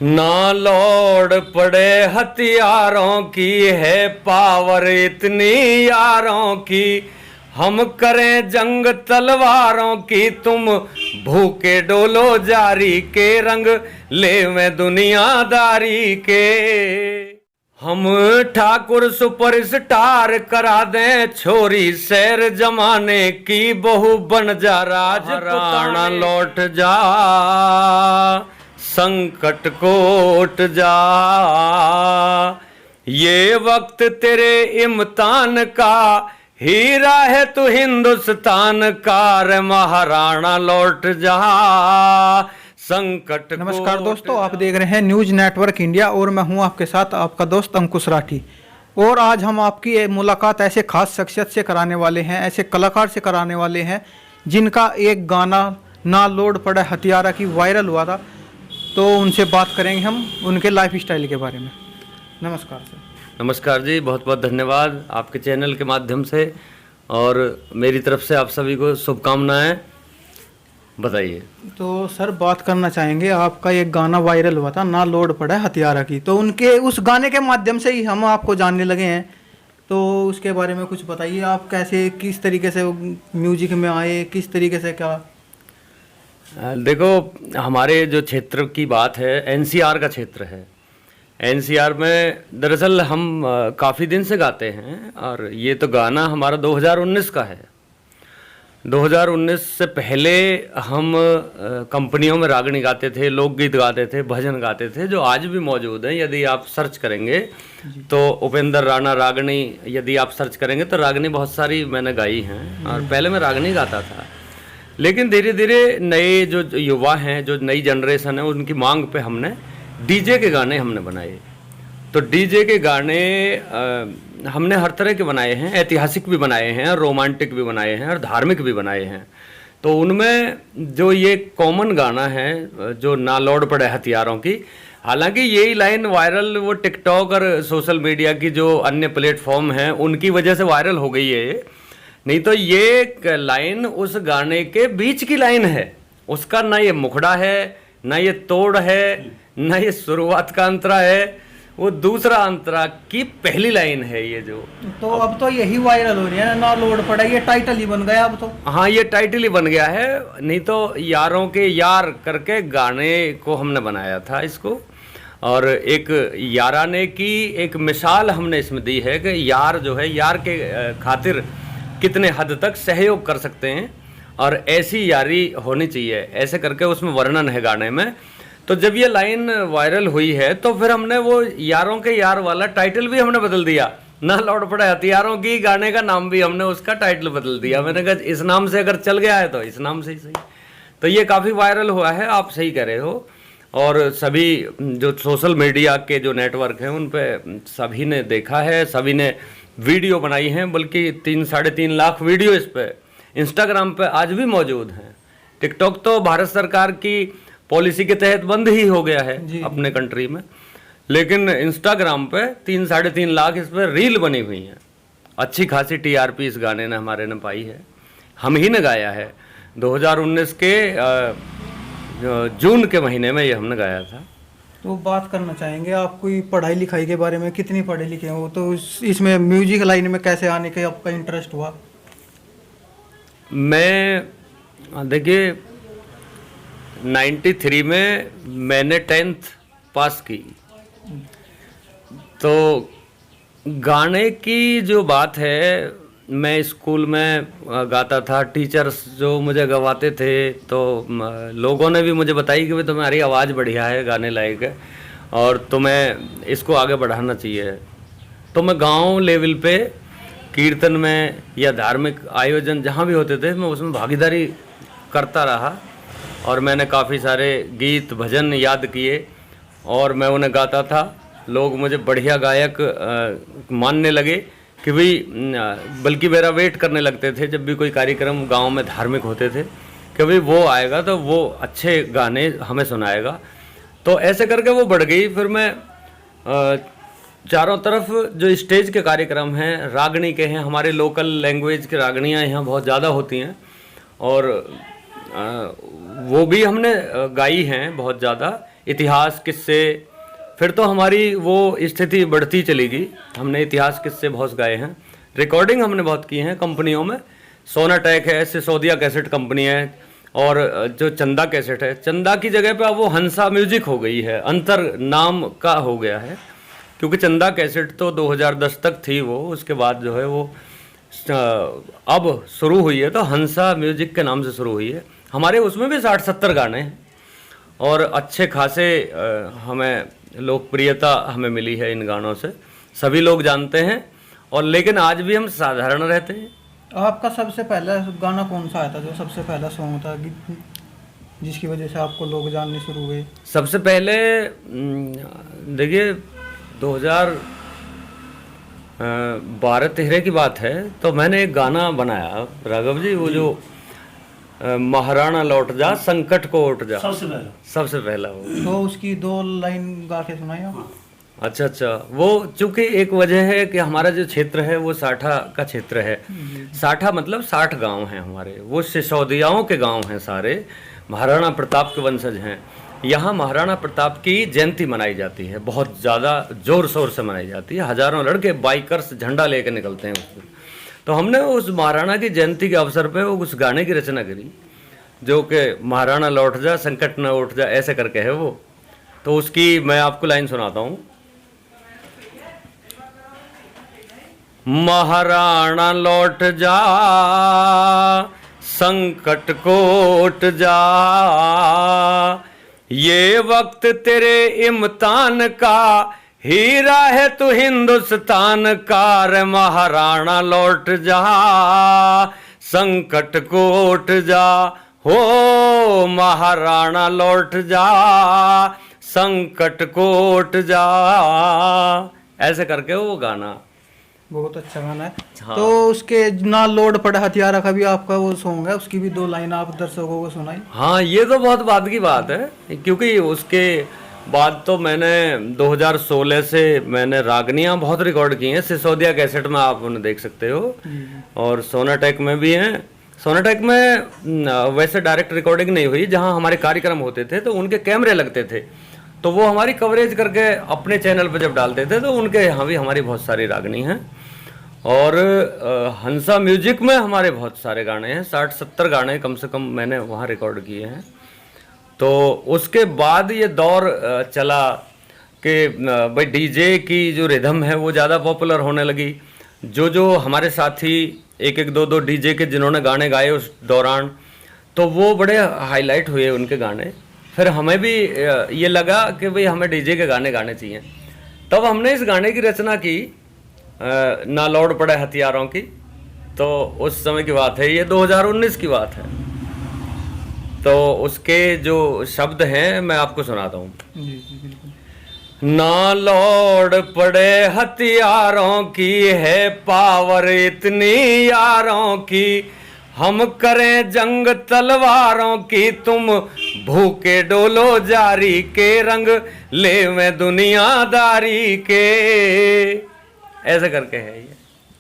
ना लोड पड़े हथियारों की, है पावर इतनी यारों की। हम करें जंग तलवारों की, तुम भूखे डोलो जारी के, रंग लेवें दुनियादारी के। हम ठाकुर सुपरस्टार करा दें, छोरी शहर जमाने की, बहू बन जा राजपुताना, लौट जा संकट कोट जा। ये वक्त तेरे इम्तिहान का, हीरा है तू हिंदुस्तान का, रे महाराणा लौट जा संकट। नमस्कार दोस्तों, आप देख रहे हैं न्यूज नेटवर्क इंडिया और मैं हूं आपके साथ आपका दोस्त अंकुश राठी। और आज हम आपकी मुलाकात ऐसे खास शख्सियत से कराने वाले हैं, ऐसे कलाकार से कराने वाले हैं जिनका एक गाना ना लोड पड़ा हथियारा की वायरल हुआ था। तो उनसे बात करेंगे हम उनके लाइफ स्टाइल के बारे में। नमस्कार सर। नमस्कार जी, बहुत बहुत धन्यवाद आपके चैनल के माध्यम से, और मेरी तरफ से आप सभी को शुभकामनाएं। बताइए। तो सर बात करना चाहेंगे, आपका एक गाना वायरल हुआ था ना लोड पड़ा हथियारा की, तो उनके उस गाने के माध्यम से ही हम आपको जानने लगे हैं। तो उसके बारे में कुछ बताइए, आप कैसे किस तरीके से म्यूजिक में आए, किस तरीके से क्या? देखो, हमारे जो क्षेत्र की बात है एनसीआर का क्षेत्र है। एनसीआर में दरअसल हम काफ़ी दिन से गाते हैं, और ये तो गाना हमारा 2019 का है। 2019 से पहले हम कंपनियों में रागनी गाते थे, लोकगीत गाते थे, भजन गाते थे, जो आज भी मौजूद हैं। यदि आप सर्च करेंगे तो उपेंद्र राणा रागनी, यदि आप सर्च करेंगे तो रागनी बहुत सारी मैंने गाई हैं, और पहले मैं रागनी गाता था। लेकिन धीरे धीरे नए जो युवा हैं, जो नई जनरेशन है, उनकी मांग पे हमने डीजे के गाने हमने बनाए। तो डीजे के गाने हमने हर तरह के बनाए हैं, ऐतिहासिक भी बनाए हैं, रोमांटिक भी बनाए हैं, और धार्मिक भी बनाए हैं। तो उनमें जो ये कॉमन गाना है, जो ना लोड पड़े हथियारों की, हालांकि यही लाइन वायरल वो टिकटॉक और सोशल मीडिया की जो अन्य प्लेटफॉर्म हैं उनकी वजह से वायरल हो गई है। नहीं तो ये लाइन उस गाने के बीच की लाइन है। उसका ना ये मुखड़ा है, ना ये तोड़ है, ना ये शुरुआत का अंतरा है, वो दूसरा अंतरा की पहली लाइन है ये जो। तो अब तो यही वायरल हो रही है ना लोड पड़ा, ये टाइटल ही बन गया अब तो। हाँ, ये टाइटल ही बन गया है। नहीं तो यारों के यार करके गाने को हमने बनाया था इसको, और एक याराने की एक मिसाल हमने इसमें दी है कि यार जो है, यार के खातिर कितने हद तक सहयोग कर सकते हैं, और ऐसी यारी होनी चाहिए, ऐसे करके उसमें वर्णन है गाने में। तो जब ये लाइन वायरल हुई है तो फिर हमने वो यारों के यार वाला टाइटल भी हमने बदल दिया, ना लौट पड़े हथियारों की। गाने का नाम भी हमने उसका टाइटल बदल दिया। मैंने कहा इस नाम से अगर चल गया है तो इस नाम से ही सही। तो ये काफ़ी वायरल हुआ है, आप सही कह रहे हो। और सभी जो सोशल मीडिया के जो नेटवर्क हैं उन पे सभी ने देखा है, सभी ने वीडियो बनाई हैं, बल्कि 3-3.5 लाख वीडियो इस पे इंस्टाग्राम पे आज भी मौजूद हैं। टिकटॉक तो भारत सरकार की पॉलिसी के तहत बंद ही हो गया है अपने कंट्री में, लेकिन इंस्टाग्राम पे 3-3.5 लाख इस पर रील बनी हुई हैं। अच्छी खासी टीआरपी इस गाने ने हमारे ने पाई है। हम ही ने गाया है 2019 के जून के महीने में, ये हमने गाया था। तो बात करना चाहेंगे आप कोई पढ़ाई लिखाई के बारे में, कितनी पढ़े लिखे हो, तो इसमें म्यूजिक लाइन में कैसे आने का आपका इंटरेस्ट हुआ? मैं देखिए 93 में मैंने 10th पास की। तो गाने की जो बात है, मैं स्कूल में गाता था, टीचर्स जो मुझे गवाते थे, तो लोगों ने भी मुझे बताई कि भाई तुम्हारी आवाज़ बढ़िया है, गाने लायक है, और तुम्हें इसको आगे बढ़ाना चाहिए। तो मैं गांव लेवल पे कीर्तन में या धार्मिक आयोजन जहां भी होते थे, मैं उसमें भागीदारी करता रहा, और मैंने काफ़ी सारे गीत भजन याद किए और मैं उन्हें गाता था। लोग मुझे बढ़िया गायक मानने लगे कि भाई, बल्कि मेरा वेट करने लगते थे जब भी कोई कार्यक्रम गांव में धार्मिक होते थे कि भाई वो आएगा तो वो अच्छे गाने हमें सुनाएगा। तो ऐसे करके वो बढ़ गई। फिर मैं चारों तरफ जो स्टेज के कार्यक्रम हैं रागनी के हैं, हमारे लोकल लैंग्वेज की रागनियाँ यहाँ बहुत ज़्यादा होती हैं, और वो भी हमने गाई हैं बहुत ज़्यादा। इतिहास किस्से, फिर तो हमारी वो स्थिति बढ़ती चली गई। हमने इतिहास किस्से बहुत गाए हैं, रिकॉर्डिंग हमने बहुत की हैं कंपनियों में। सोनाटेक है, सिसोदिया कैसेट कंपनी है, और जो चंदा कैसेट है, चंदा की जगह पे अब वो हंसा म्यूजिक हो गई है, अंतर नाम का हो गया है, क्योंकि चंदा कैसेट तो 2010 तक थी वो, उसके बाद जो है वो अब शुरू हुई है तो हंसा म्यूजिक के नाम से शुरू हुई है। हमारे उसमें भी 60-70 गाने हैं और अच्छे खासे हमें लोकप्रियता हमें मिली है इन गानों से, सभी लोग जानते हैं। और लेकिन आज भी हम साधारण रहते हैं। आपका सबसे पहला गाना कौन सा आया था, जो सबसे पहला सॉन्ग था जिसकी वजह से आपको लोग जानने शुरू हुए? सबसे पहले देखिए 2012-13 की बात है, तो मैंने एक गाना बनाया राघव जी, वो जो महाराणा लौट जा संकट को उठ जा, सबसे पहला वो। तो उसकी 2 लाइन गा के सुनाई आप? अच्छा, वो चूंकि एक वजह है कि हमारा जो क्षेत्र है वो साठा का क्षेत्र है। साठा मतलब 60 गांव हैं हमारे, वो सिसोदियाओं के गांव हैं सारे, महाराणा प्रताप के वंशज हैं। यहाँ महाराणा प्रताप की जयंती मनाई जाती है, बहुत ज़्यादा जोर शोर से मनाई जाती है, हजारों लड़के बाइकर्स झंडा लेकर निकलते हैं उस दिन। तो हमने उस महाराणा की जयंती के अवसर पे उस गाने की रचना करी, जो कि महाराणा लौट जा संकट न उठ जा ऐसे करके है वो। तो उसकी मैं आपको लाइन सुनाता हूँ। महाराणा लौट जा संकट को उठ जा, ये वक्त तेरे इम्तिहान का, हीरा है तू हिंदुस्तान का। रे महाराणा लौट जा संकट को उठ जा, हो महाराणा लौट जा संकट को उठ जा, ऐसे करके वो गाना। बहुत अच्छा गाना है। हाँ। तो उसके ना लोड पड़ा हथियारा का भी आपका वो सॉन्ग है, उसकी भी 2 लाइन आप दर्शकों को सुनाई। हाँ, ये तो बहुत बाद की बात है, क्योंकि उसके बाद तो मैंने 2016 से मैंने रागनियाँ बहुत रिकॉर्ड की हैं। सिसोदिया कैसेट में आप उन्हें देख सकते हो, और सोनाटेक में भी हैं। सोनाटेक में वैसे डायरेक्ट रिकॉर्डिंग नहीं हुई, जहाँ हमारे कार्यक्रम होते थे तो उनके कैमरे लगते थे, तो वो हमारी कवरेज करके अपने चैनल पर जब डालते थे तो उनके यहाँ भी हमारी बहुत सारी रागनी हैं। और हंसा म्यूजिक में हमारे बहुत सारे गाने हैं, 60-70 गाने कम से कम मैंने वहाँ रिकॉर्ड किए हैं। तो उसके बाद ये दौर चला कि भाई डीजे की जो रिदम है वो ज़्यादा पॉपुलर होने लगी। जो हमारे साथी 1-2 डीजे के जिन्होंने गाने गाए उस दौरान, तो वो बड़े हाईलाइट हुए उनके गाने। फिर हमें भी ये लगा कि भाई हमें डीजे के गाने गाने चाहिए, तब हमने इस गाने की रचना की, ना लौट पड़े हथियारों की। तो उस समय की बात है, ये 2019 की बात है। तो उसके जो शब्द हैं मैं आपको सुनाता हूँ। ना लौट पड़े हथियारों की, है पावर इतनी यारों की, हम करें जंग तलवारों की, तुम भूखे डोलो जारी के, रंग ले में दुनियादारी के, ऐसे करके है ये।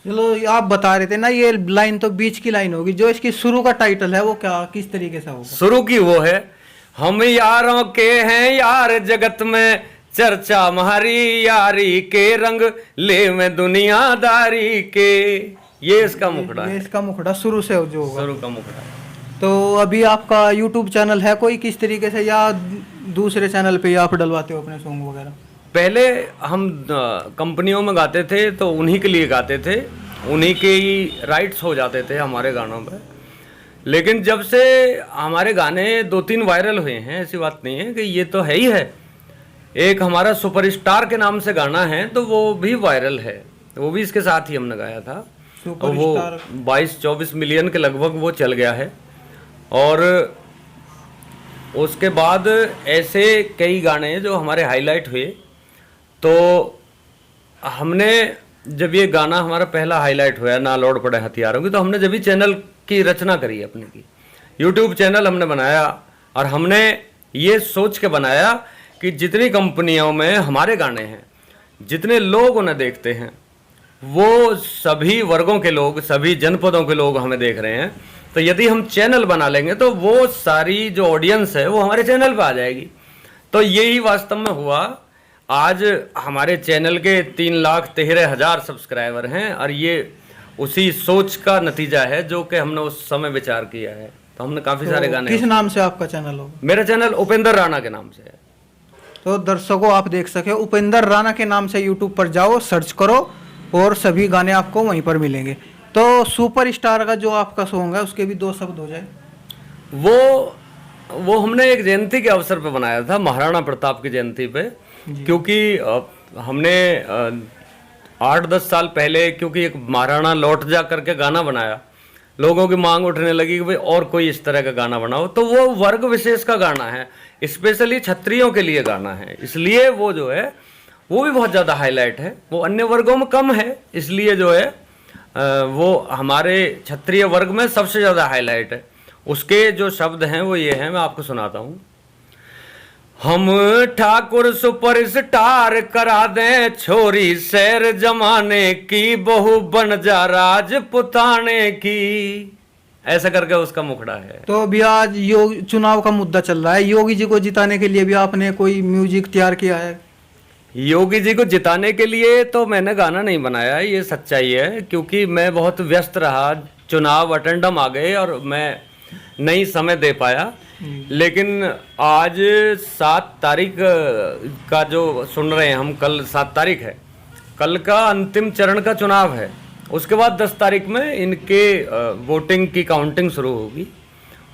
चलो, आप बता रहे थे ना ये लाइन तो बीच की लाइन होगी, जो इसकी शुरू का टाइटल है वो क्या किस तरीके से होगा? शुरू की वो है, हम यारों के हैं यार जगत में, चर्चा हमारी यारी के, रंग ले में दुनियादारी के। ये इसका मुखड़ा है। ये इसका मुखड़ा शुरू से जो होगा। शुरू का मुखड़ा। तो अभी आपका YouTube चैनल है कोई किस तरीके से, या दूसरे चैनल पे आप डलवाते हो अपने सॉन्ग वगैरह? पहले हम कंपनियों में गाते थे तो उन्हीं के लिए गाते थे, उन्हीं के ही राइट्स हो जाते थे हमारे गानों पे। लेकिन जब से हमारे गाने 2-3 वायरल हुए हैं, ऐसी बात नहीं है कि ये तो है ही है, एक हमारा सुपरस्टार के नाम से गाना है तो वो भी वायरल है, वो भी इसके साथ ही हमने गाया था। और वो 22-24 मिलियन के लगभग वो चल गया है। और उसके बाद ऐसे कई गाने जो हमारे हाईलाइट हुए, तो हमने जब ये गाना हमारा पहला हाईलाइट हुआ ना लौट पड़े हथियारों की, तो हमने जब भी चैनल की रचना करी अपने की, यूट्यूब चैनल हमने बनाया, और हमने ये सोच के बनाया कि जितनी कंपनियों में हमारे गाने हैं, जितने लोग उन्हें देखते हैं, वो सभी वर्गों के लोग, सभी जनपदों के लोग हमें देख रहे हैं। तो यदि हम चैनल बना लेंगे तो वो सारी जो ऑडियंस है वो हमारे चैनल पे आ जाएगी। तो यही वास्तव में हुआ। आज हमारे चैनल के 3,13,000 सब्सक्राइबर हैं और ये उसी सोच का नतीजा है जो कि हमने उस समय विचार किया है। तो हमने काफ़ी सारे गाने। किस नाम से आपका चैनल होगा? मेरा चैनल उपेंद्र राणा के नाम से है। तो दर्शकों आप देख सके, उपेंद्र राणा के नाम से यूट्यूब पर जाओ, सर्च करो और सभी गाने आपको वहीं पर मिलेंगे। तो सुपरस्टार का जो आपका सॉन्ग है उसके भी 2 शब्द हो जाए। वो हमने एक जयंती के अवसर पे बनाया था, महाराणा प्रताप की जयंती पे, क्योंकि हमने 8-10 साल पहले क्योंकि एक महाराणा लौट जा करके गाना बनाया, लोगों की मांग उठने लगी कि भाई और कोई इस तरह का गाना बनाओ। तो वो वर्ग विशेष का गाना है, स्पेशली क्षत्रियों के लिए गाना है, इसलिए वो जो है वो भी बहुत ज़्यादा हाईलाइट है। वो अन्य वर्गों में कम है, इसलिए जो है वो हमारे क्षत्रिय वर्ग में सबसे ज़्यादा हाईलाइट है। उसके जो शब्द हैं वो ये हैं, मैं आपको सुनाता हूँ। हम ठाकुर सुपरस्टार करा दें छोरी शहर जमाने की, बहू बन जा राजपुताने की, ऐसा करके उसका मुखड़ा है। तो अभी आज चुनाव का मुद्दा चल रहा है, योगी जी को जिताने के लिए भी आपने कोई म्यूजिक तैयार किया है? योगी जी को जिताने के लिए तो मैंने गाना नहीं बनाया, ये सच्चाई है, क्योंकि मैं बहुत व्यस्त रहा, चुनाव अटेंडम आ गए और मैं नहीं समय दे पाया। लेकिन आज 7 तारीख का जो सुन रहे हैं हम, कल 7 तारीख है, कल का अंतिम चरण का चुनाव है। उसके बाद 10 तारीख में इनके वोटिंग की काउंटिंग शुरू होगी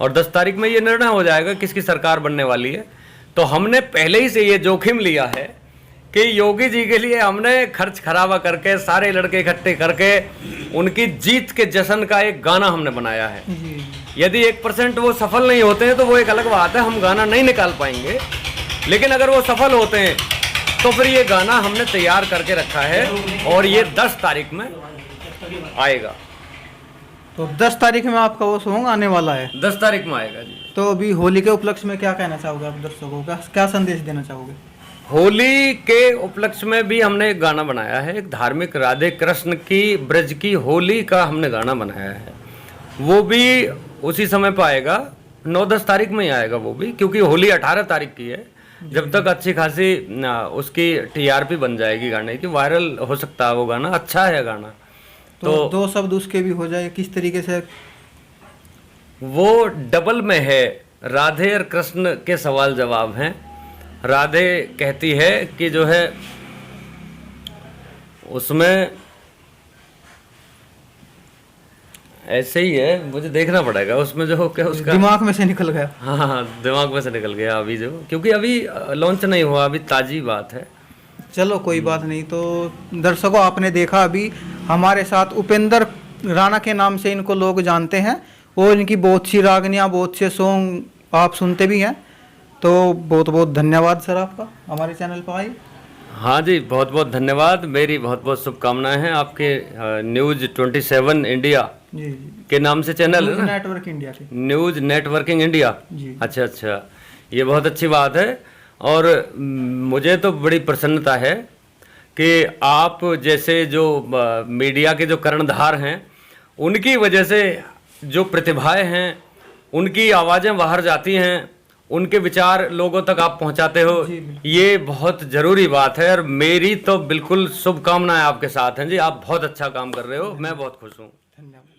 और 10 तारीख में ये निर्णय हो जाएगा किसकी सरकार बनने वाली है। तो हमने पहले ही से ये जोखिम लिया है कि योगी जी के लिए हमने खर्च खराबा करके, सारे लड़के इकट्ठे करके उनकी जीत के जश्न का एक गाना हमने बनाया है। यदि 1% वो सफल नहीं होते हैं तो वो एक अलग बात है, हम गाना नहीं निकाल पाएंगे। लेकिन अगर वो सफल होते हैं तो फिर ये गाना हमने तैयार करके रखा है और ये 10 तारीख में आएगा। तो 10 तारीख में आपका वो सॉन्ग आने वाला है? 10 तारीख में आएगा जी। तो अभी होली के उपलक्ष्य में क्या कहना चाहोगे आप दर्शकों का, क्या संदेश देना चाहोगे? होली के उपलक्ष्य में भी हमने एक गाना बनाया है, एक धार्मिक राधे कृष्ण की ब्रज की होली का हमने गाना बनाया है। वो भी उसी समय पर आएगा, 9-10 तारीख में ही आएगा वो भी, क्योंकि होली 18 तारीख की है। जब तक अच्छी खासी उसकी TRP बन जाएगी गाने की, वायरल हो सकता है वो गाना, अच्छा है गाना। तो 2 शब्द उसके भी हो जाए, किस तरीके से? वो डबल में है, राधे और कृष्ण के सवाल जवाब हैं। राधे कहती है कि जो है उसमें ऐसे ही है, मुझे देखना पड़ेगा उसमें जो क्या उसका दिमाग में से निकल गया। हाँ, दिमाग में से निकल गया अभी, जो क्योंकि अभी लॉन्च नहीं हुआ, अभी ताजी बात है। चलो कोई बात नहीं। तो दर्शकों आपने देखा, अभी हमारे साथ उपेंद्र राणा के नाम से इनको लोग जानते हैं और इनकी बहुत सी रागनियाँ, बहुत से सॉन्ग आप सुनते भी हैं। तो बहुत बहुत धन्यवाद सर आपका हमारे चैनल पर आए। हाँ जी, बहुत बहुत धन्यवाद, मेरी बहुत बहुत शुभकामनाएं हैं। आपके न्यूज़ 27 इंडिया जी के नाम से चैनल है ना? नेटवर्क इंडिया के न्यूज़ नेटवर्किंग इंडिया जी। अच्छा, ये बहुत अच्छी बात है। और मुझे तो बड़ी प्रसन्नता है कि आप जैसे जो मीडिया के जो कर्णधार हैं, उनकी वजह से जो प्रतिभाएं हैं उनकी आवाज़ें बाहर जाती हैं, उनके विचार लोगों तक आप पहुंचाते हो, ये बहुत ज़रूरी बात है। और मेरी तो बिल्कुल शुभकामनाएं आपके साथ हैं जी, आप बहुत अच्छा काम कर रहे हो, मैं बहुत खुश हूँ। धन्यवाद।